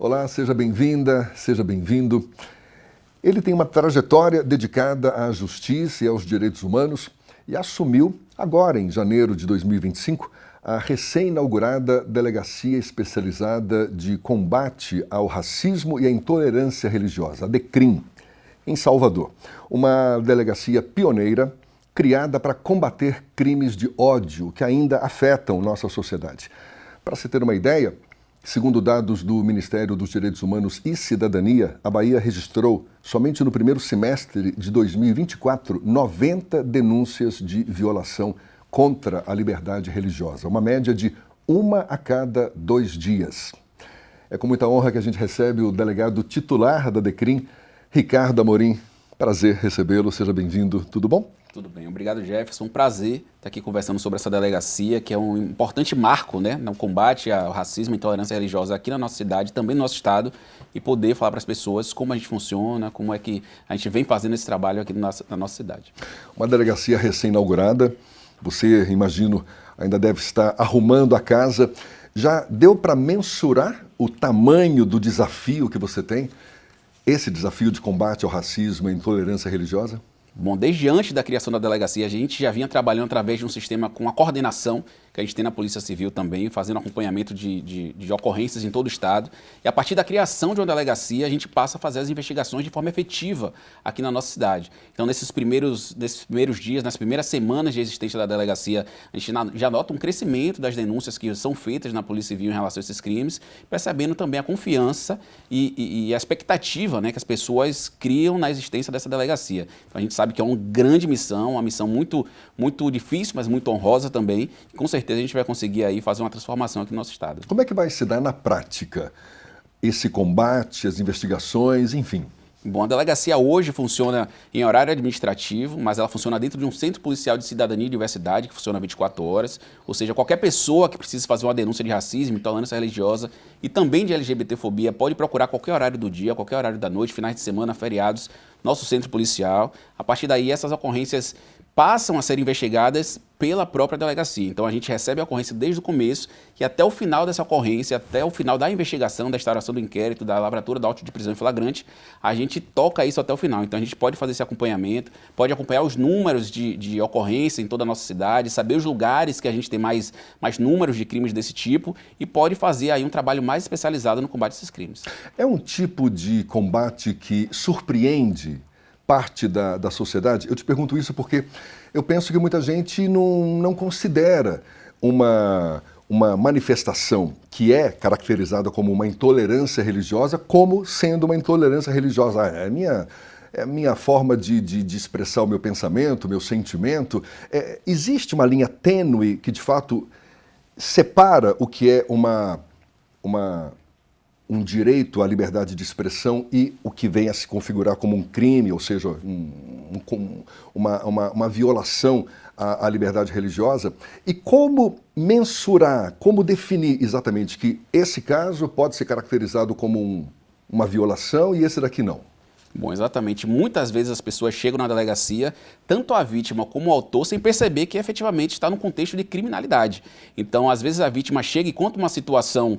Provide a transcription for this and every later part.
Olá, seja bem-vinda, seja bem-vindo. Ele tem uma trajetória dedicada à justiça e aos direitos humanos e assumiu, agora em janeiro de 2025, a recém-inaugurada Delegacia Especializada de Combate ao Racismo e à Intolerância Religiosa, a DECRIM, em Salvador. Uma delegacia pioneira criada para combater crimes de ódio que ainda afetam nossa sociedade. Para se ter uma ideia, segundo dados do Ministério dos Direitos Humanos e Cidadania, a Bahia registrou, somente no primeiro semestre de 2024, 90 denúncias de violação contra a liberdade religiosa, uma média de 1 a cada 2 dias. É com muita honra que a gente recebe o delegado titular da DECRIM, Ricardo Amorim. Prazer recebê-lo, seja bem-vindo, tudo bom? Tudo bem, obrigado, Jefferson. Um prazer estar aqui conversando sobre essa delegacia, que é um importante marco, né, no combate ao racismo e intolerância religiosa aqui na nossa cidade, também no nosso estado, e poder falar para as pessoas como a gente funciona, como é que a gente vem fazendo esse trabalho aqui na nossa cidade. Uma delegacia recém-inaugurada, você, imagino, ainda deve estar arrumando a casa. Já deu para mensurar o tamanho do desafio que você tem? Esse desafio de combate ao racismo e intolerância religiosa? Bom, desde antes da criação da delegacia, a gente já vinha trabalhando através de um sistema com a coordenação que a gente tem na Polícia Civil também, fazendo acompanhamento de ocorrências em todo o estado. E a partir da criação de uma delegacia, a gente passa a fazer as investigações de forma efetiva aqui na nossa cidade. Então, nesses primeiros dias, nas primeiras semanas de existência da delegacia, a gente já nota um crescimento das denúncias que são feitas na Polícia Civil em relação a esses crimes, percebendo também a confiança e a expectativa, né, que as pessoas criam na existência dessa delegacia. Então, a gente sabe que é uma grande missão, uma missão muito, muito difícil, mas muito honrosa também. E, com certeza a gente vai conseguir aí fazer uma transformação aqui no nosso estado. Como é que vai se dar na prática esse combate, as investigações, enfim? Bom, a delegacia hoje funciona em horário administrativo, mas ela funciona dentro de um centro policial de cidadania e diversidade, que funciona 24 horas. Ou seja, qualquer pessoa que precise fazer uma denúncia de racismo, intolerância religiosa e também de LGBTfobia pode procurar qualquer horário do dia, qualquer horário da noite, finais de semana, feriados, nosso centro policial. A partir daí, essas ocorrências passam a ser investigadas pela própria delegacia. Então, a gente recebe a ocorrência desde o começo e até o final dessa ocorrência, até o final da investigação, da instauração do inquérito, da lavratura da auto de prisão em flagrante, a gente toca isso até o final. Então, a gente pode fazer esse acompanhamento, pode acompanhar os números de ocorrência em toda a nossa cidade, saber os lugares que a gente tem mais números de crimes desse tipo e pode fazer aí um trabalho mais especializado no combate a esses crimes. É um tipo de combate que surpreende parte da sociedade? Eu te pergunto isso porque eu penso que muita gente não considera uma manifestação que é caracterizada como uma intolerância religiosa como sendo uma intolerância religiosa. É a minha forma de expressar o meu pensamento, o meu sentimento. Existe uma linha tênue que, de fato, separa o que é um direito à liberdade de expressão e o que vem a se configurar como um crime, ou seja, uma violação à liberdade religiosa. E como mensurar, como definir exatamente que esse caso pode ser caracterizado como uma violação e esse daqui não? Bom, exatamente. Muitas vezes as pessoas chegam na delegacia, tanto a vítima como o autor, sem perceber que efetivamente está num contexto de criminalidade. Então, às vezes a vítima chega e conta uma situação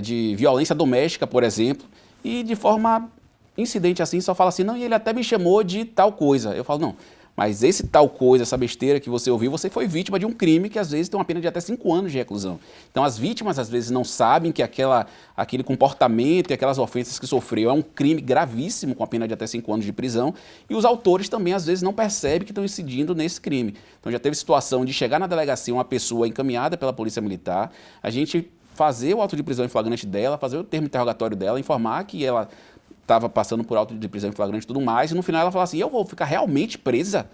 de violência doméstica, por exemplo, e de forma incidente assim, só fala assim, não, e ele até me chamou de tal coisa. Eu falo, não, mas esse tal coisa, essa besteira que você ouviu, você foi vítima de um crime que às vezes tem uma pena de até 5 anos de reclusão. Então as vítimas às vezes não sabem que aquele comportamento e aquelas ofensas que sofreu é um crime gravíssimo com a pena de até 5 anos de prisão e os autores também às vezes não percebem que estão incidindo nesse crime. Então já teve situação de chegar na delegacia uma pessoa encaminhada pela Polícia Militar, a gente fazer o auto de prisão em flagrante dela, fazer o termo interrogatório dela, informar que ela estava passando por auto de prisão em flagrante e tudo mais, e no final ela fala assim, eu vou ficar realmente presa?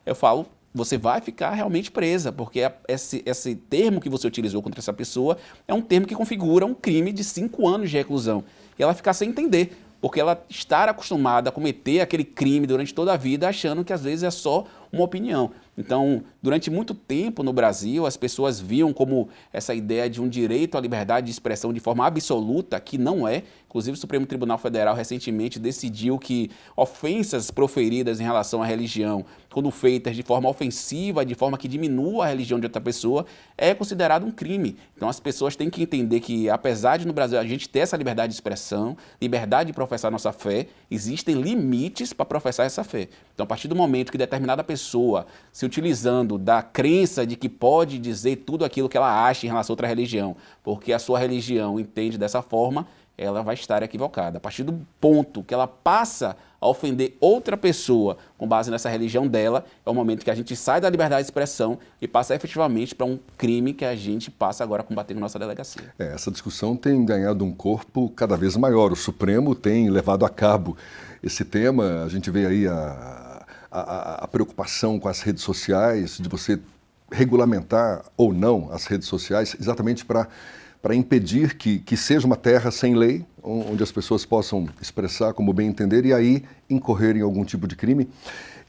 Eu falo, você vai ficar realmente presa, porque esse termo que você utilizou contra essa pessoa é um termo que configura um crime de 5 anos de reclusão. E ela fica sem entender, porque ela está acostumada a cometer aquele crime durante toda a vida, achando que às vezes é só uma opinião. Então, durante muito tempo no Brasil, as pessoas viam como essa ideia de um direito à liberdade de expressão de forma absoluta, que não é. Inclusive, o Supremo Tribunal Federal recentemente decidiu que ofensas proferidas em relação à religião, quando feitas de forma ofensiva, de forma que diminua a religião de outra pessoa, é considerado um crime. Então, as pessoas têm que entender que, apesar de no Brasil a gente ter essa liberdade de expressão, liberdade de professar nossa fé, existem limites para professar essa fé. Então, a partir do momento que determinada pessoa se utilizando da crença de que pode dizer tudo aquilo que ela acha em relação a outra religião, porque a sua religião entende dessa forma, ela vai estar equivocada. A partir do ponto que ela passa a ofender outra pessoa com base nessa religião dela, é o momento que a gente sai da liberdade de expressão e passa efetivamente para um crime que a gente passa agora a combater na nossa delegacia. Essa discussão tem ganhado um corpo cada vez maior. O Supremo tem levado a cabo esse tema. A gente vê aí a preocupação com as redes sociais, de você regulamentar ou não as redes sociais, exatamente para impedir que seja uma terra sem lei, onde as pessoas possam expressar como bem entender e aí incorrer em algum tipo de crime.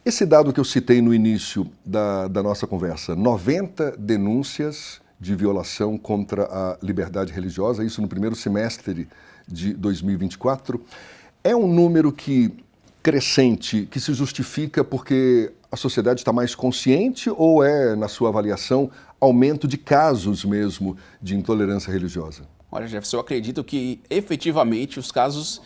Esse dado que eu citei no início da nossa conversa, 90 denúncias de violação contra a liberdade religiosa, isso no primeiro semestre de 2024, é um número crescente, que se justifica porque a sociedade está mais consciente ou é, na sua avaliação, aumento de casos mesmo de intolerância religiosa? Olha, Jefferson, eu acredito que efetivamente os casos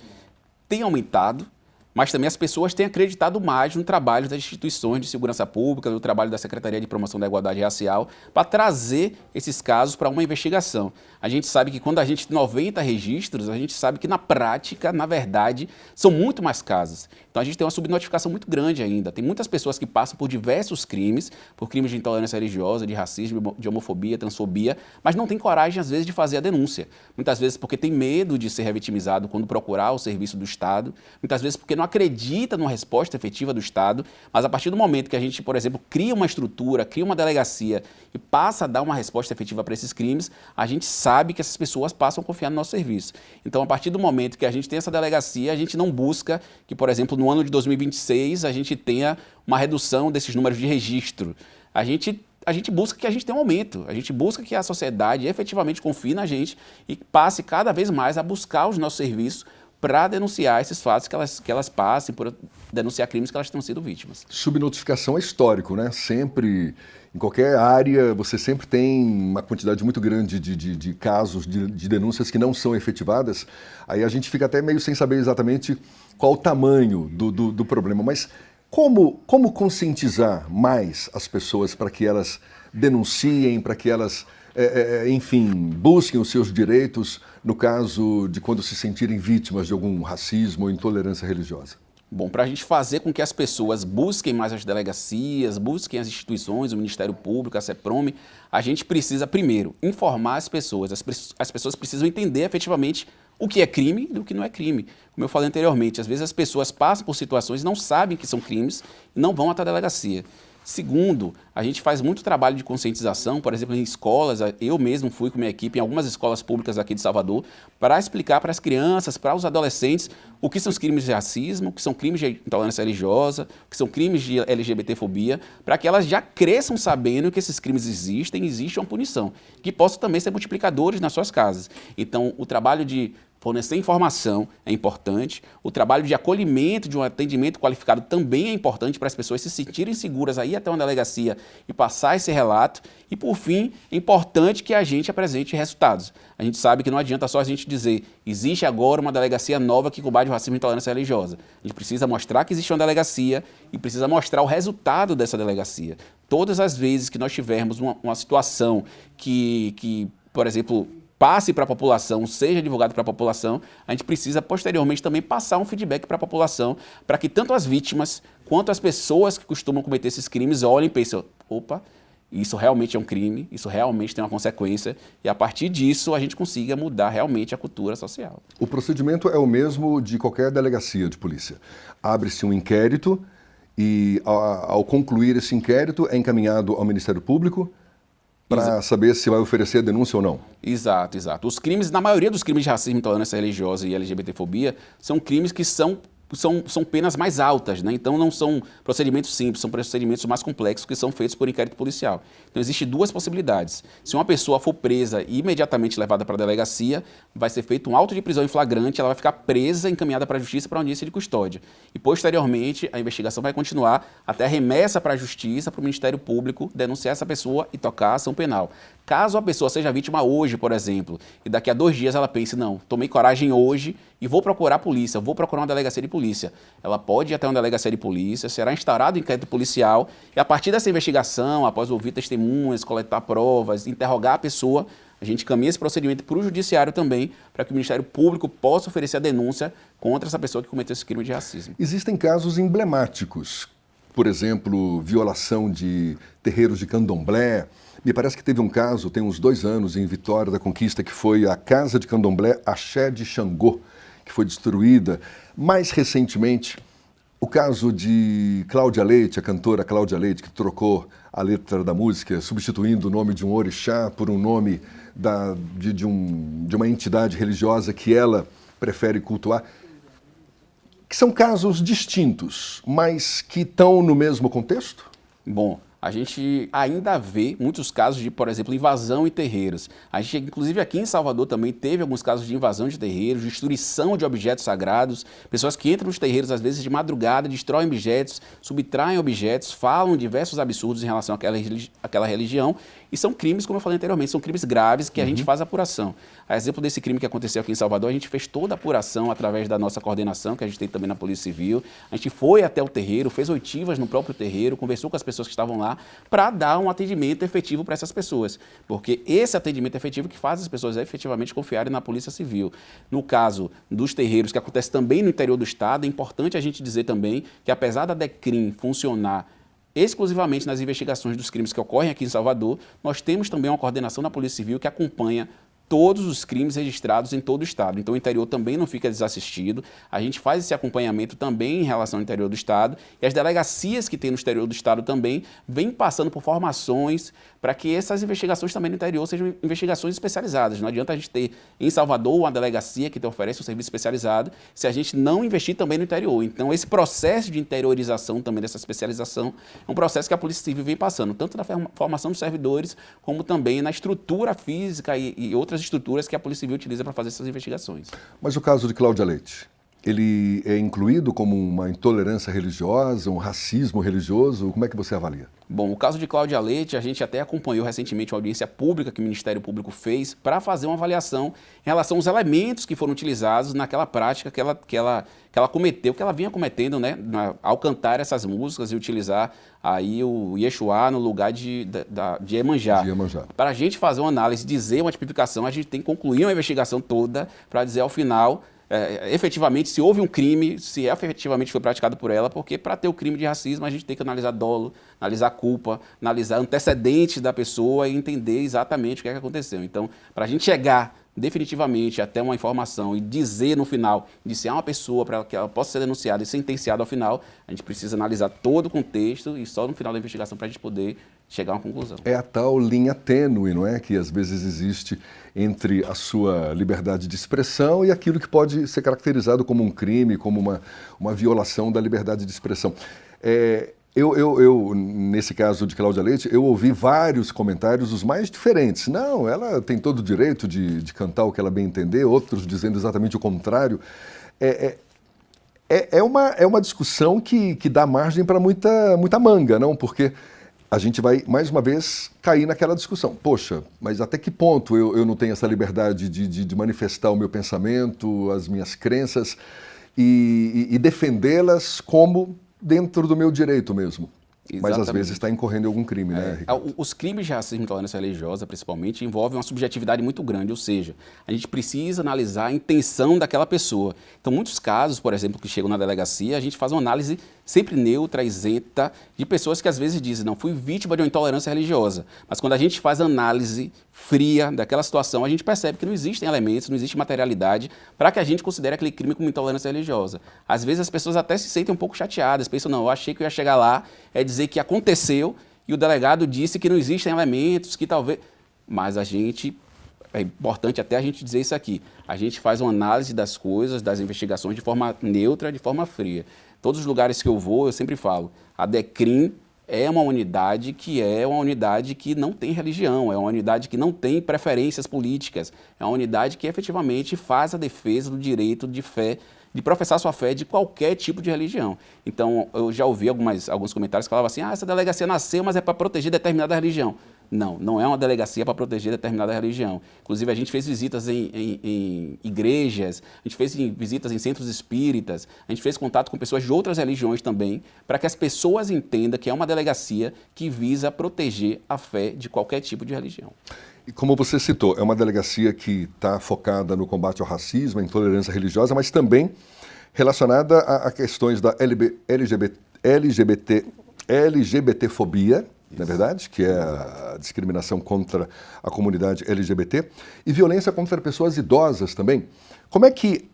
têm aumentado, mas também as pessoas têm acreditado mais no trabalho das instituições de segurança pública, no trabalho da Secretaria de Promoção da Igualdade Racial, para trazer esses casos para uma investigação. A gente sabe que quando a gente tem 90 registros, a gente sabe que na prática, na verdade, são muito mais casos. Então a gente tem uma subnotificação muito grande ainda. Tem muitas pessoas que passam por diversos crimes, por crimes de intolerância religiosa, de racismo, de homofobia, transfobia, mas não tem coragem, às vezes, de fazer a denúncia. Muitas vezes porque tem medo de ser revitimizado quando procurar o serviço do Estado, muitas vezes porque não acredita numa resposta efetiva do Estado, mas a partir do momento que a gente, por exemplo, cria uma estrutura, cria uma delegacia e passa a dar uma resposta efetiva para esses crimes, a gente sabe que essas pessoas passam a confiar no nosso serviço. Então, a partir do momento que a gente tem essa delegacia, a gente não busca que, por exemplo, no ano de 2026, a gente tenha uma redução desses números de registro. A gente busca que a gente tenha um aumento, a gente busca que a sociedade efetivamente confie na gente e passe cada vez mais a buscar os nossos serviços para denunciar esses fatos que elas passem, por denunciar crimes que elas tenham sido vítimas. Subnotificação é histórico, né? Sempre, em qualquer área, você sempre tem uma quantidade muito grande de casos, de denúncias que não são efetivadas. Aí a gente fica até meio sem saber exatamente qual o tamanho do problema. Mas como conscientizar mais as pessoas para que elas denunciem, para que elas, enfim, busquem os seus direitos no caso de quando se sentirem vítimas de algum racismo ou intolerância religiosa? Bom, para a gente fazer com que as pessoas busquem mais as delegacias, busquem as instituições, o Ministério Público, a CEPROME, a gente precisa, primeiro, informar as pessoas. As pessoas precisam entender efetivamente o que é crime e o que não é crime. Como eu falei anteriormente, às vezes as pessoas passam por situações e não sabem que são crimes e não vão até a delegacia. Segundo, a gente faz muito trabalho de conscientização, por exemplo, em escolas. Eu mesmo fui com minha equipe em algumas escolas públicas aqui de Salvador para explicar para as crianças, para os adolescentes, o que são os crimes de racismo, o que são crimes de intolerância religiosa, o que são crimes de LGBTfobia, para que elas já cresçam sabendo que esses crimes existem, existe uma punição, que possam também ser multiplicadores nas suas casas. Então, o trabalho de fornecer informação é importante, o trabalho de acolhimento, de um atendimento qualificado também é importante para as pessoas se sentirem seguras a ir até uma delegacia e passar esse relato. E, por fim, é importante que a gente apresente resultados. A gente sabe que não adianta só a gente dizer existe agora uma delegacia nova que combate o racismo e intolerância religiosa. A gente precisa mostrar que existe uma delegacia e precisa mostrar o resultado dessa delegacia. Todas as vezes que nós tivermos uma situação que, por exemplo, passe para a população, seja divulgado para a população, a gente precisa posteriormente também passar um feedback para a população, para que tanto as vítimas quanto as pessoas que costumam cometer esses crimes olhem e pensem, opa, isso realmente é um crime, isso realmente tem uma consequência, e a partir disso a gente consiga mudar realmente a cultura social. O procedimento é o mesmo de qualquer delegacia de polícia. Abre-se um inquérito e, ao concluir esse inquérito, é encaminhado ao Ministério Público para saber se vai oferecer a denúncia ou não. Exato, exato. Os crimes, na maioria dos crimes de racismo, intolerância religiosa e LGBTfobia, são crimes que são são penas mais altas, né? Então não são procedimentos simples, são procedimentos mais complexos que são feitos por inquérito policial. Então existem duas possibilidades. Se uma pessoa for presa e imediatamente levada para a delegacia, vai ser feito um auto de prisão em flagrante, ela vai ficar presa, encaminhada para a justiça para audiência de custódia. E posteriormente a investigação vai continuar até a remessa para a justiça, para o Ministério Público denunciar essa pessoa e tocar a ação penal. Caso a pessoa seja vítima hoje, por exemplo, e daqui a 2 dias ela pense, não, tomei coragem hoje e vou procurar a polícia, vou procurar uma delegacia de polícia. Ela pode ir até uma delegacia de polícia, será instaurado um inquérito policial e a partir dessa investigação, após ouvir testemunhas, coletar provas, interrogar a pessoa, a gente caminha esse procedimento para o judiciário também, para que o Ministério Público possa oferecer a denúncia contra essa pessoa que cometeu esse crime de racismo. Existem casos emblemáticos, por exemplo, violação de terreiros de candomblé. Me parece que teve um caso, tem uns 2 anos, em Vitória da Conquista, que foi a casa de candomblé Axé de Xangô, que foi destruída. Mais recentemente, o caso de Cláudia Leite, a cantora Cláudia Leite, que trocou a letra da música, substituindo o nome de um orixá por um nome de uma entidade religiosa que ela prefere cultuar. Que são casos distintos, mas que estão no mesmo contexto? Bom, a gente ainda vê muitos casos de, por exemplo, invasão em terreiros. A gente, inclusive aqui em Salvador também teve alguns casos de invasão de terreiros, destruição de objetos sagrados, pessoas que entram nos terreiros às vezes de madrugada, destroem objetos, subtraem objetos, falam diversos absurdos em relação àquela religião e são crimes, como eu falei anteriormente, são crimes graves que a gente faz apuração. A exemplo desse crime que aconteceu aqui em Salvador, a gente fez toda a apuração através da nossa coordenação, que a gente tem também na Polícia Civil. A gente foi até o terreiro, fez oitivas no próprio terreiro, conversou com as pessoas que estavam lá para dar um atendimento efetivo para essas pessoas. Porque esse atendimento efetivo que faz as pessoas efetivamente confiarem na Polícia Civil. No caso dos terreiros, que acontece também no interior do estado, é importante a gente dizer também que apesar da DECRIM funcionar exclusivamente nas investigações dos crimes que ocorrem aqui em Salvador, nós temos também uma coordenação na Polícia Civil que acompanha todos os crimes registrados em todo o estado. Então o interior também não fica desassistido. A gente faz esse acompanhamento também em relação ao interior do estado e as delegacias que tem no exterior do estado também vêm passando por formações para que essas investigações também no interior sejam investigações especializadas. Não adianta a gente ter em Salvador uma delegacia que te oferece um serviço especializado se a gente não investir também no interior. Então esse processo de interiorização também dessa especialização é um processo que a Polícia Civil vem passando, tanto na formação dos servidores como também na estrutura física e outras estruturas que a Polícia Civil utiliza para fazer essas investigações. Mas o caso de Cláudia Leite, ele é incluído como uma intolerância religiosa, um racismo religioso? Como é que você avalia? Bom, o caso de Cláudia Leite, a gente até acompanhou recentemente uma audiência pública que o Ministério Público fez para fazer uma avaliação em relação aos elementos que foram utilizados naquela prática que ela cometeu, que ela vinha cometendo, né, ao cantar essas músicas e utilizar aí o Iexuá no lugar de Iemanjá. Para a gente fazer uma análise, dizer uma tipificação, a gente tem que concluir uma investigação toda para dizer ao final efetivamente se houve um crime, se efetivamente foi praticado por ela, porque para ter o crime de racismo a gente tem que analisar dolo, analisar culpa, analisar antecedentes da pessoa e entender exatamente o que é que aconteceu. Então, para a gente chegar definitivamente até uma informação e dizer no final, indiciar uma pessoa para que ela possa ser denunciada e sentenciada ao final, a gente precisa analisar todo o contexto e só no final da investigação para a gente poder chegar a uma conclusão. É a tal linha tênue, não é? Que às vezes existe entre a sua liberdade de expressão e aquilo que pode ser caracterizado como um crime, como uma violação da liberdade de expressão. Eu, nesse caso de Cláudia Leite, eu ouvi vários comentários, os mais diferentes. Não, ela tem todo o direito de cantar o que ela bem entender, outros dizendo exatamente o contrário. É uma discussão que dá margem para muita manga, não? Porque a gente vai, mais uma vez, cair naquela discussão. Poxa, mas até que ponto eu não tenho essa liberdade de manifestar o meu pensamento, as minhas crenças e defendê-las como dentro do meu direito mesmo? Exatamente. Mas às vezes está incorrendo em algum crime, né, Ricardo? Os crimes de racismo e intolerância religiosa, principalmente, envolvem uma subjetividade muito grande, ou seja, a gente precisa analisar a intenção daquela pessoa. Então, muitos casos, por exemplo, que chegam na delegacia, a gente faz uma análise sempre neutra, isenta, de pessoas que às vezes dizem, não, fui vítima de uma intolerância religiosa. Mas quando a gente faz análise fria daquela situação, a gente percebe que não existem elementos, não existe materialidade para que a gente considere aquele crime como intolerância religiosa. Às vezes as pessoas até se sentem um pouco chateadas, pensam, não, eu achei que eu ia chegar lá, dizer que aconteceu e o delegado disse que não existem elementos, que talvez... Mas a gente é importante até a gente dizer isso aqui, a gente faz uma análise das coisas, das investigações de forma neutra, de forma fria. Todos os lugares que eu vou, eu sempre falo, a DECRIM é uma unidade que não tem religião, é uma unidade que não tem preferências políticas, é uma unidade que efetivamente faz a defesa do direito de fé, de professar sua fé de qualquer tipo de religião. Então, eu já ouvi alguns comentários que falavam assim, essa delegacia nasceu, mas é para proteger determinada religião. Não, não é uma delegacia para proteger determinada religião. Inclusive, a gente fez visitas em igrejas, a gente fez visitas em centros espíritas, a gente fez contato com pessoas de outras religiões também, para que as pessoas entendam que é uma delegacia que visa proteger a fé de qualquer tipo de religião. E como você citou, é uma delegacia que está focada no combate ao racismo, à intolerância religiosa, mas também relacionada a questões da LGBTfobia, na verdade, que é a discriminação contra a comunidade LGBT, e violência contra pessoas idosas também. Como é que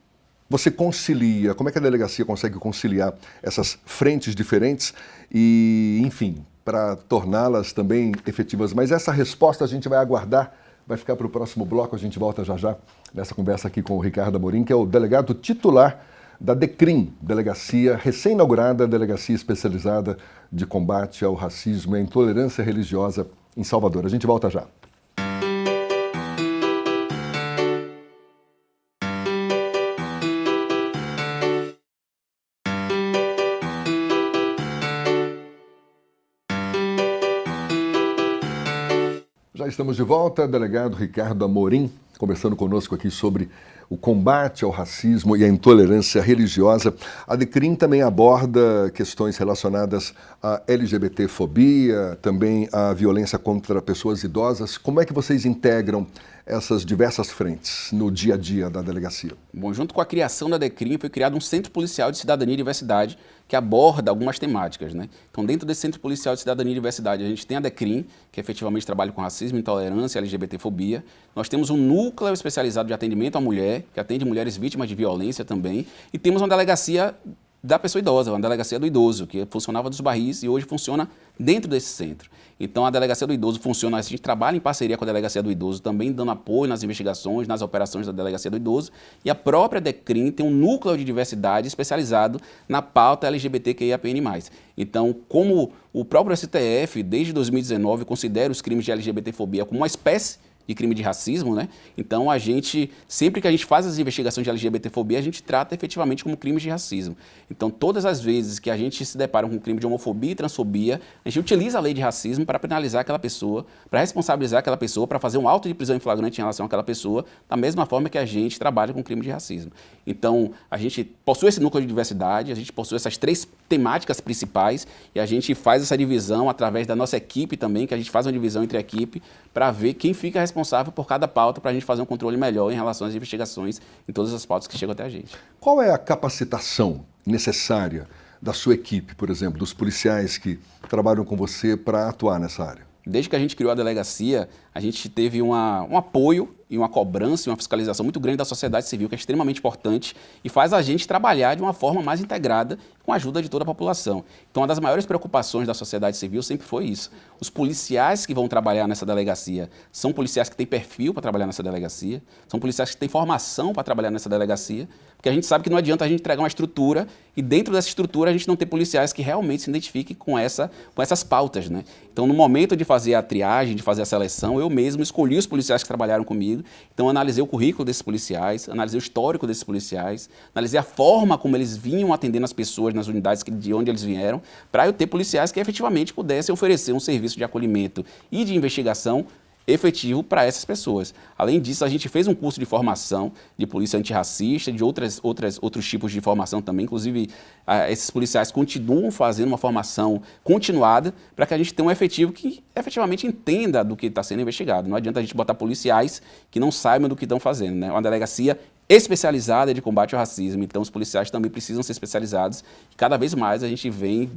você concilia, como é que a delegacia consegue conciliar essas frentes diferentes e, enfim, para torná-las também efetivas? Mas essa resposta a gente vai aguardar, vai ficar para o próximo bloco, a gente volta já já nessa conversa aqui com o Ricardo Amorim, que é o delegado titular da DECRIM, delegacia recém-inaugurada, delegacia especializada de combate ao racismo e à intolerância religiosa em Salvador. A gente volta já. Já estamos de volta, delegado Ricardo Amorim, conversando conosco aqui sobre o combate ao racismo e à intolerância religiosa. A DECRIM também aborda questões relacionadas à LGBTfobia, também à violência contra pessoas idosas. Como é que vocês integram essas diversas frentes no dia a dia da delegacia? Bom, junto com a criação da DECRIM, foi criado um Centro Policial de Cidadania e Diversidade, que aborda algumas temáticas, né? Então, dentro desse Centro Policial de Cidadania e Diversidade, a gente tem a DECRIM, que efetivamente trabalha com racismo, intolerância e LGBTfobia. Nós temos um núcleo especializado de atendimento à mulher, que atende mulheres vítimas de violência também. E temos uma delegacia da pessoa idosa, uma delegacia do idoso, que funcionava dos Barris e hoje funciona dentro desse centro. Então, a delegacia do idoso funciona, a gente trabalha em parceria com a delegacia do idoso, também dando apoio nas investigações, nas operações da delegacia do idoso. E a própria DECRIM tem um núcleo de diversidade especializado na pauta LGBTQIAPN+. Então, como o próprio STF, desde 2019, considera os crimes de LGBTfobia como uma espécie de crime de racismo, né? Então, a gente, sempre que a gente faz as investigações de LGBTfobia, a gente trata efetivamente como crimes de racismo. Então, todas as vezes que a gente se depara com um crime de homofobia e transfobia, a gente utiliza a lei de racismo para penalizar aquela pessoa, para responsabilizar aquela pessoa, para fazer um auto de prisão em flagrante em relação àquela pessoa, da mesma forma que a gente trabalha com crime de racismo. Então, a gente possui esse núcleo de diversidade, a gente possui essas três temáticas principais e a gente faz essa divisão através da nossa equipe também, que a gente faz uma divisão entre a equipe para ver quem fica responsável por cada pauta para a gente fazer um controle melhor em relação às investigações em todas as pautas que chegam até a gente. Qual é a capacitação necessária da sua equipe, por exemplo, dos policiais que trabalham com você para atuar nessa área? Desde que a gente criou a delegacia, a gente teve um apoio e uma cobrança e uma fiscalização muito grande da sociedade civil, que é extremamente importante e faz a gente trabalhar de uma forma mais integrada com a ajuda de toda a população. Então, uma das maiores preocupações da sociedade civil sempre foi isso. Os policiais que vão trabalhar nessa delegacia são policiais que têm perfil para trabalhar nessa delegacia, são policiais que têm formação para trabalhar nessa delegacia, porque a gente sabe que não adianta a gente entregar uma estrutura e dentro dessa estrutura a gente não ter policiais que realmente se identifiquem com essas pautas, né? Então, no momento de fazer a triagem, de fazer a seleção, eu mesmo escolhi os policiais que trabalharam comigo. Então, analisei o currículo desses policiais, analisei o histórico desses policiais, analisei a forma como eles vinham atendendo as pessoas nas unidades de onde eles vieram, para eu ter policiais que efetivamente pudessem oferecer um serviço de acolhimento e de investigação efetivo para essas pessoas. Além disso, a gente fez um curso de formação de polícia antirracista, de outros tipos de formação também. Inclusive, esses policiais continuam fazendo uma formação continuada para que a gente tenha um efetivo que efetivamente entenda do que está sendo investigado. Não adianta a gente botar policiais que não saibam do que estão fazendo, né? Uma delegacia especializada de combate ao racismo. Então, os policiais também precisam ser especializados. E cada vez mais a gente vem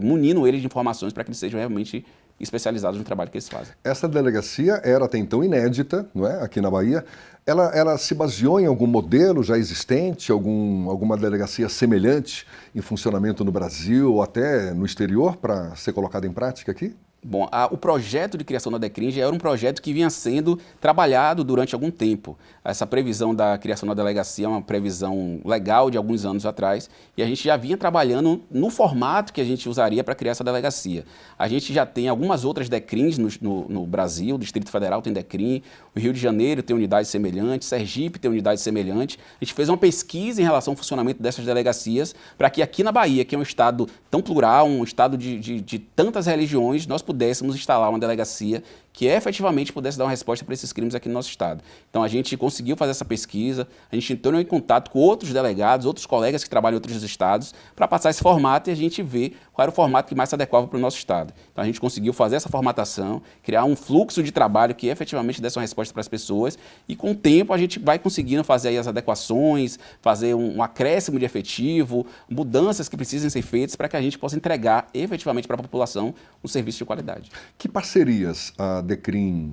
munindo eles de informações para que eles sejam realmente especializados no trabalho que eles fazem. Essa delegacia era até então inédita, não é? Aqui na Bahia. Ela se baseou em algum modelo já existente, alguma delegacia semelhante em funcionamento no Brasil ou até no exterior para ser colocada em prática aqui? Bom, o projeto de criação da DECRIM já era um projeto que vinha sendo trabalhado durante algum tempo. Essa previsão da criação da delegacia é uma previsão legal de alguns anos atrás e a gente já vinha trabalhando no formato que a gente usaria para criar essa delegacia. A gente já tem algumas outras DECRIMs no Brasil, o Distrito Federal tem DECRIM, o Rio de Janeiro tem unidade semelhante, Sergipe tem unidade semelhante. A gente fez uma pesquisa em relação ao funcionamento dessas delegacias para que aqui na Bahia, que é um estado tão plural, um estado de tantas religiões, nós pudéssemos instalar uma delegacia que efetivamente pudesse dar uma resposta para esses crimes aqui no nosso estado. Então a gente conseguiu fazer essa pesquisa, a gente entrou em contato com outros delegados, outros colegas que trabalham em outros estados, para passar esse formato e a gente ver qual era o formato que mais se adequava para o nosso estado. Então a gente conseguiu fazer essa formatação, criar um fluxo de trabalho que efetivamente desse uma resposta para as pessoas e com o tempo a gente vai conseguindo fazer aí as adequações, fazer um acréscimo de efetivo, mudanças que precisem ser feitas para que a gente possa entregar efetivamente para a população um serviço de qualidade. Que parcerias a DECRIM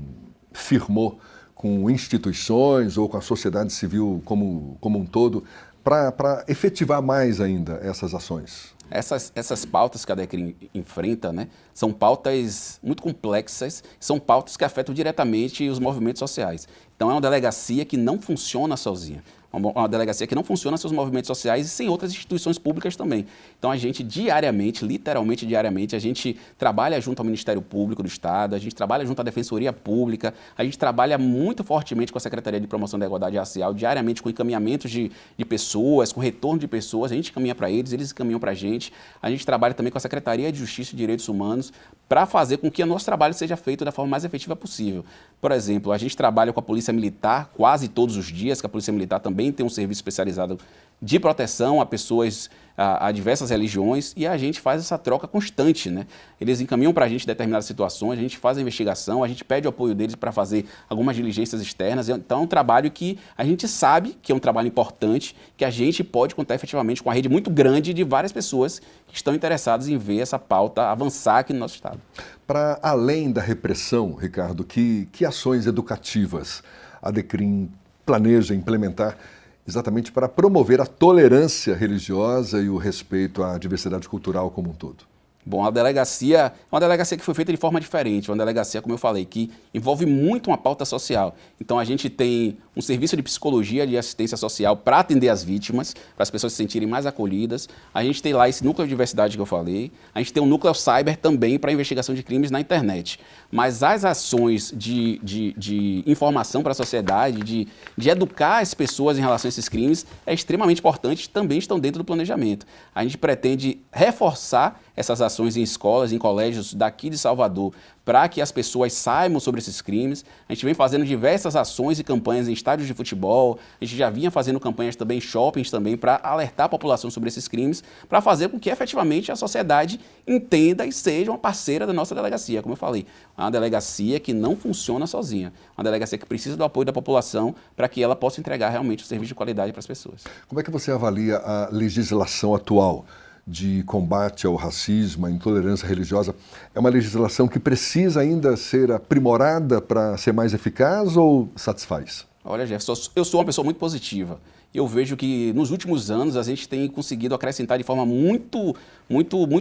firmou com instituições ou com a sociedade civil como um todo para efetivar mais ainda essas ações? Essas pautas que a DECRIM enfrenta, né, são pautas muito complexas, são pautas que afetam diretamente os movimentos sociais. Então é uma delegacia que não funciona sozinha. Uma delegacia que não funciona sem os movimentos sociais e sem outras instituições públicas também. Então a gente diariamente, literalmente diariamente, a gente trabalha junto ao Ministério Público do Estado, a gente trabalha junto à Defensoria Pública, a gente trabalha muito fortemente com a Secretaria de Promoção da Igualdade Racial, diariamente com encaminhamentos de pessoas, com retorno de pessoas, a gente encaminha para eles encaminham para a gente trabalha também com a Secretaria de Justiça e Direitos Humanos para fazer com que o nosso trabalho seja feito da forma mais efetiva possível. Por exemplo, a gente trabalha com a Polícia Militar quase todos os dias, que a Polícia Militar também tem um serviço especializado de proteção a pessoas, a diversas religiões, e a gente faz essa troca constante, né? Eles encaminham para a gente determinadas situações, a gente faz a investigação, a gente pede o apoio deles para fazer algumas diligências externas. Então é um trabalho que a gente sabe que é um trabalho importante, que a gente pode contar efetivamente com uma rede muito grande de várias pessoas que estão interessadas em ver essa pauta avançar aqui no nosso estado. Para além da repressão, Ricardo, que ações educativas a DECRIM planeja implementar exatamente para promover a tolerância religiosa e o respeito à diversidade cultural como um todo? Bom, a delegacia é uma delegacia que foi feita de forma diferente, uma delegacia, como eu falei, que envolve muito uma pauta social. Então a gente tem um serviço de psicologia, de assistência social para atender as vítimas, para as pessoas se sentirem mais acolhidas. A gente tem lá esse núcleo de diversidade que eu falei. A gente tem um núcleo cyber também para investigação de crimes na internet. Mas as ações de informação para a sociedade, de educar as pessoas em relação a esses crimes, é extremamente importante, também estão dentro do planejamento. A gente pretende reforçar essas ações em escolas, em colégios daqui de Salvador, para que as pessoas saibam sobre esses crimes. A gente vem fazendo diversas ações e campanhas em estádios de futebol, a gente já vinha fazendo campanhas também em shoppings também para alertar a população sobre esses crimes, para fazer com que efetivamente a sociedade entenda e seja uma parceira da nossa delegacia. Como eu falei, é uma delegacia que não funciona sozinha, uma delegacia que precisa do apoio da população para que ela possa entregar realmente o serviço de qualidade para as pessoas. Como é que você avalia a legislação atual de combate ao racismo, à intolerância religiosa? É uma legislação que precisa ainda ser aprimorada para ser mais eficaz ou satisfaz? Olha, Jefferson, eu sou uma pessoa muito positiva. Eu vejo que nos últimos anos a gente tem conseguido acrescentar de forma muito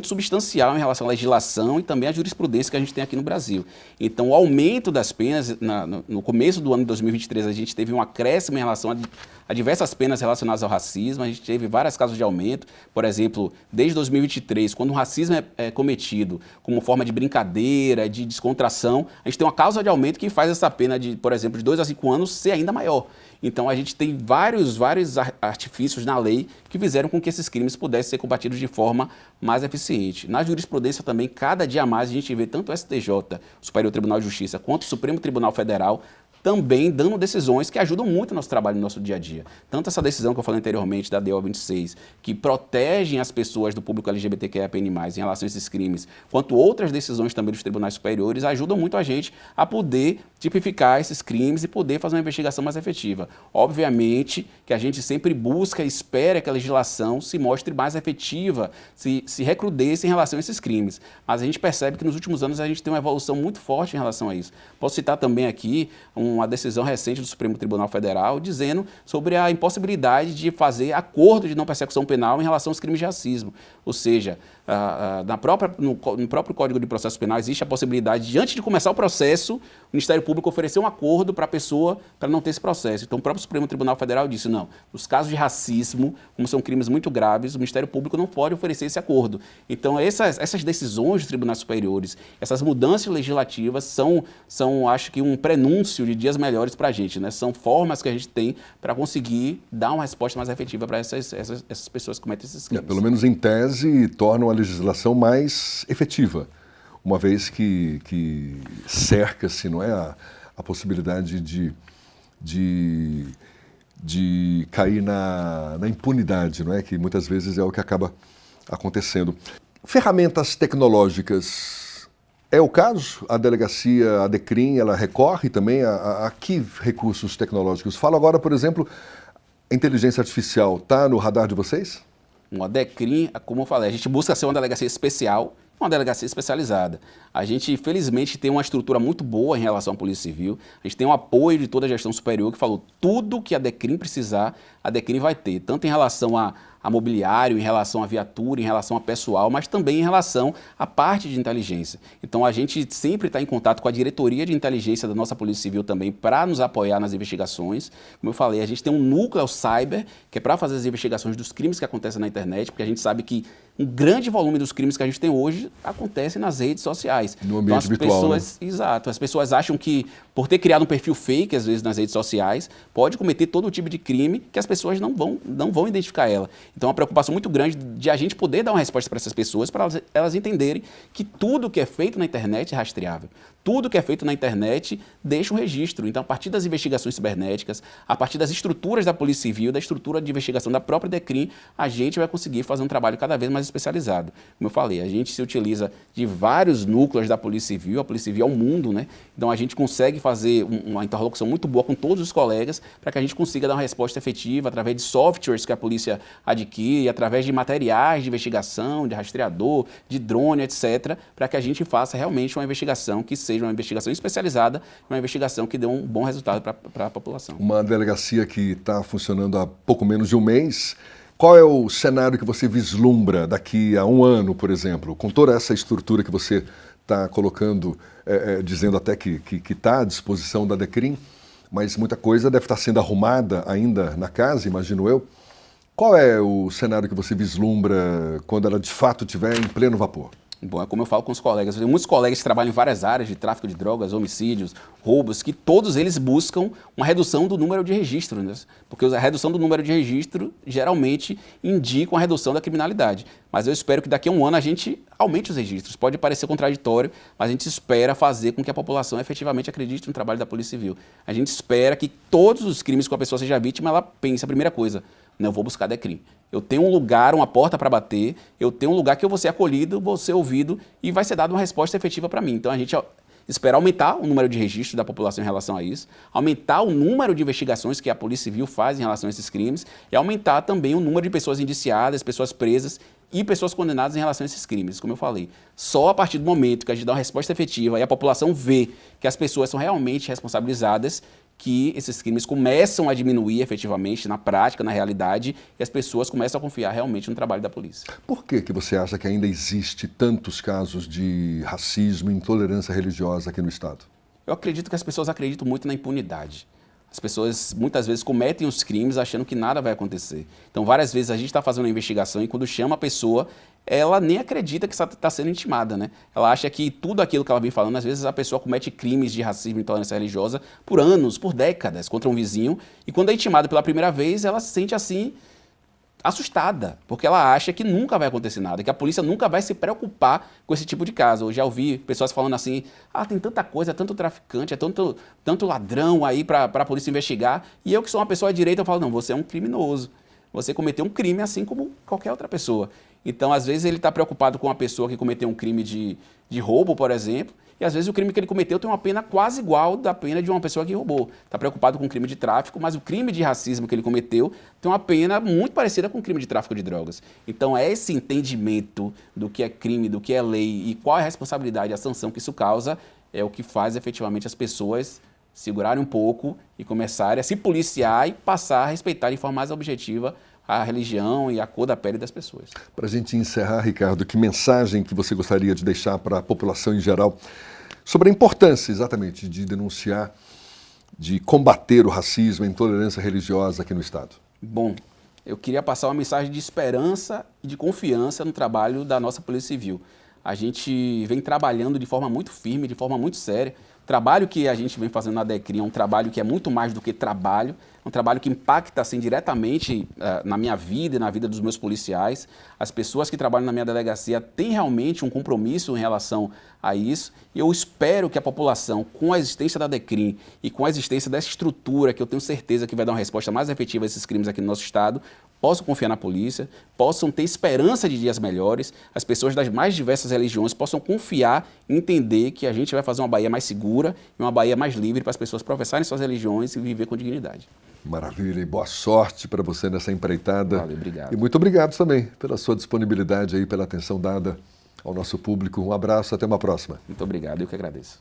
substancial em relação à legislação e também à jurisprudência que a gente tem aqui no Brasil. Então, o aumento das penas, no começo do ano de 2023, a gente teve um acréscimo em relação a diversas penas relacionadas ao racismo, a gente teve vários casos de aumento. Por exemplo, desde 2023, quando o racismo é cometido como forma de brincadeira, de descontração, a gente tem uma causa de aumento que faz essa pena, por exemplo, de 2 a 5 anos ser ainda maior. Então, a gente tem vários artifícios na lei que fizeram com que esses crimes pudessem ser combatidos de forma mais eficiente. Na jurisprudência também, cada dia mais a gente vê tanto o STJ, o Superior Tribunal de Justiça, quanto o Supremo Tribunal Federal, também dando decisões que ajudam muito o nosso trabalho, no nosso dia a dia. Tanto essa decisão que eu falei anteriormente, da DO 26, que protegem as pessoas do público LGBTQIAPN+, em relação a esses crimes, quanto outras decisões também dos tribunais superiores, ajudam muito a gente a poder tipificar esses crimes e poder fazer uma investigação mais efetiva. Obviamente que a gente sempre busca e espera que a legislação se mostre mais efetiva, se recrudesça em relação a esses crimes. Mas a gente percebe que nos últimos anos a gente tem uma evolução muito forte em relação a isso. Posso citar também aqui uma decisão recente do Supremo Tribunal Federal dizendo sobre a impossibilidade de fazer acordo de não persecução penal em relação aos crimes de racismo. Ou seja, no próprio Código de Processo Penal existe a possibilidade de, antes de começar o processo, o Ministério Público oferecer um acordo para a pessoa para não ter esse processo. Então o próprio Supremo Tribunal Federal disse, não, nos casos de racismo, como são crimes muito graves, o Ministério Público não pode oferecer esse acordo. Então essas decisões dos tribunais superiores, essas mudanças legislativas são acho que um prenúncio de dias melhores para a gente, né? São formas que a gente tem para conseguir dar uma resposta mais efetiva para essas pessoas que cometem esses crimes. Pelo menos em tese, tornam a legislação mais efetiva, uma vez que cerca-se, não é, a possibilidade de cair na impunidade, não é, que muitas vezes é o que acaba acontecendo. Ferramentas tecnológicas, é o caso? A delegacia, a DECRIM, ela recorre também a que recursos tecnológicos? Falo agora, por exemplo, a inteligência artificial está no radar de vocês? Uma DECRIM, como eu falei, a gente busca ser uma delegacia especial, uma delegacia especializada. A gente, felizmente, tem uma estrutura muito boa em relação à Polícia Civil. A gente tem o apoio de toda a gestão superior que falou tudo que a DECRIM precisar, a DECRIM vai ter, tanto em relação a mobiliário, em relação à viatura, em relação a pessoal, mas também em relação à parte de inteligência. Então a gente sempre está em contato com a diretoria de inteligência da nossa Polícia Civil também para nos apoiar nas investigações. Como eu falei, a gente tem um núcleo cyber que é para fazer as investigações dos crimes que acontecem na internet, porque a gente sabe que um grande volume dos crimes que a gente tem hoje acontecem nas redes sociais. No ambiente virtual, né? Exato. As pessoas acham que, por ter criado um perfil fake, às vezes, nas redes sociais, pode cometer todo tipo de crime que as pessoas não vão identificar ela. Então, é uma preocupação muito grande de a gente poder dar uma resposta para essas pessoas, para elas entenderem que tudo que é feito na internet é rastreável. Tudo que é feito na internet deixa um registro. Então, a partir das investigações cibernéticas, a partir das estruturas da Polícia Civil, da estrutura de investigação da própria DECRIM, a gente vai conseguir fazer um trabalho cada vez mais especializado. Como eu falei, a gente se utiliza de vários núcleos da Polícia Civil, a Polícia Civil é um mundo, né? Então, a gente consegue fazer uma interlocução muito boa com todos os colegas para que a gente consiga dar uma resposta efetiva através de softwares que a polícia adquire, através de materiais de investigação, de rastreador, de drone, etc., para que a gente faça realmente uma investigação que seja uma investigação especializada, uma investigação que dê um bom resultado para a população. Uma delegacia que está funcionando há pouco menos de um mês, qual é o cenário que você vislumbra daqui a um ano, por exemplo, com toda essa estrutura que você está colocando, dizendo até que está à disposição da DECRIM, mas muita coisa deve estar sendo arrumada ainda na casa, imagino eu. Qual é o cenário que você vislumbra quando ela de fato estiver em pleno vapor? Bom, é como eu falo com os colegas, tem muitos colegas que trabalham em várias áreas de tráfico de drogas, homicídios, roubos, que todos eles buscam uma redução do número de registros, né? Porque a redução do número de registro geralmente indica uma redução da criminalidade. Mas eu espero que daqui a um ano a gente aumente os registros. Pode parecer contraditório, mas a gente espera fazer com que a população efetivamente acredite no trabalho da Polícia Civil. A gente espera que todos os crimes que a pessoa seja vítima, ela pense a primeira coisa, não, eu vou buscar DECRIM. Eu tenho um lugar, uma porta para bater, eu tenho um lugar que eu vou ser acolhido, vou ser ouvido e vai ser dada uma resposta efetiva para mim. Então a gente espera aumentar o número de registros da população em relação a isso, aumentar o número de investigações que a Polícia Civil faz em relação a esses crimes e aumentar também o número de pessoas indiciadas, pessoas presas e pessoas condenadas em relação a esses crimes. Como eu falei, só a partir do momento que a gente dá uma resposta efetiva e a população vê que as pessoas são realmente responsabilizadas, que esses crimes começam a diminuir efetivamente na prática, na realidade, e as pessoas começam a confiar realmente no trabalho da polícia. Por que você acha que ainda existe tantos casos de racismo e intolerância religiosa aqui no Estado? Eu acredito que as pessoas acreditam muito na impunidade. As pessoas muitas vezes cometem os crimes achando que nada vai acontecer. Então, várias vezes a gente está fazendo uma investigação e quando chama a pessoa, ela nem acredita que está sendo intimada, né? Ela acha que tudo aquilo que ela vem falando, às vezes a pessoa comete crimes de racismo e intolerância religiosa por anos, por décadas, contra um vizinho. E quando é intimada pela primeira vez, ela se sente assim, assustada, porque ela acha que nunca vai acontecer nada, que a polícia nunca vai se preocupar com esse tipo de caso. Eu já ouvi pessoas falando assim, tem tanta coisa, tanto traficante, tanto ladrão aí para a polícia investigar, e eu que sou uma pessoa de direita, eu falo, não, você é um criminoso, você cometeu um crime assim como qualquer outra pessoa. Então, às vezes, ele está preocupado com uma pessoa que cometeu um crime de roubo, por exemplo, e às vezes o crime que ele cometeu tem uma pena quase igual da pena de uma pessoa que roubou. Está preocupado com o crime de tráfico, mas o crime de racismo que ele cometeu tem uma pena muito parecida com o crime de tráfico de drogas. Então, esse entendimento do que é crime, do que é lei e qual é a responsabilidade, a sanção que isso causa, é o que faz efetivamente as pessoas segurarem um pouco e começarem a se policiar e passar a respeitar de forma mais objetiva a religião e a cor da pele das pessoas. Para a gente encerrar, Ricardo, que mensagem que você gostaria de deixar para a população em geral sobre a importância, exatamente, de denunciar, de combater o racismo e a intolerância religiosa aqui no Estado? Bom, eu queria passar uma mensagem de esperança e de confiança no trabalho da nossa Polícia Civil. A gente vem trabalhando de forma muito firme, de forma muito séria. O trabalho que a gente vem fazendo na DECRIM é um trabalho que é muito mais do que trabalho, é um trabalho que impacta assim, diretamente na minha vida e na vida dos meus policiais. As pessoas que trabalham na minha delegacia têm realmente um compromisso em relação a isso. E eu espero que a população, com a existência da DECRIM e com a existência dessa estrutura, que eu tenho certeza que vai dar uma resposta mais efetiva a esses crimes aqui no nosso estado, possam confiar na polícia, possam ter esperança de dias melhores, as pessoas das mais diversas religiões possam confiar e entender que a gente vai fazer uma Bahia mais segura e uma Bahia mais livre para as pessoas professarem suas religiões e viver com dignidade. Maravilha, e boa sorte para você nessa empreitada. Valeu, obrigado. E muito obrigado também pela sua disponibilidade aí, pela atenção dada ao nosso público. Um abraço, até uma próxima. Muito obrigado, eu que agradeço.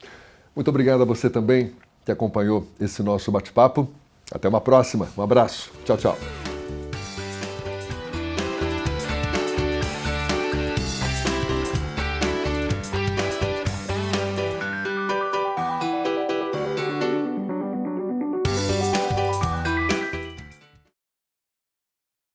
Muito obrigado a você também que acompanhou esse nosso bate-papo. Até uma próxima, um abraço. Tchau, tchau.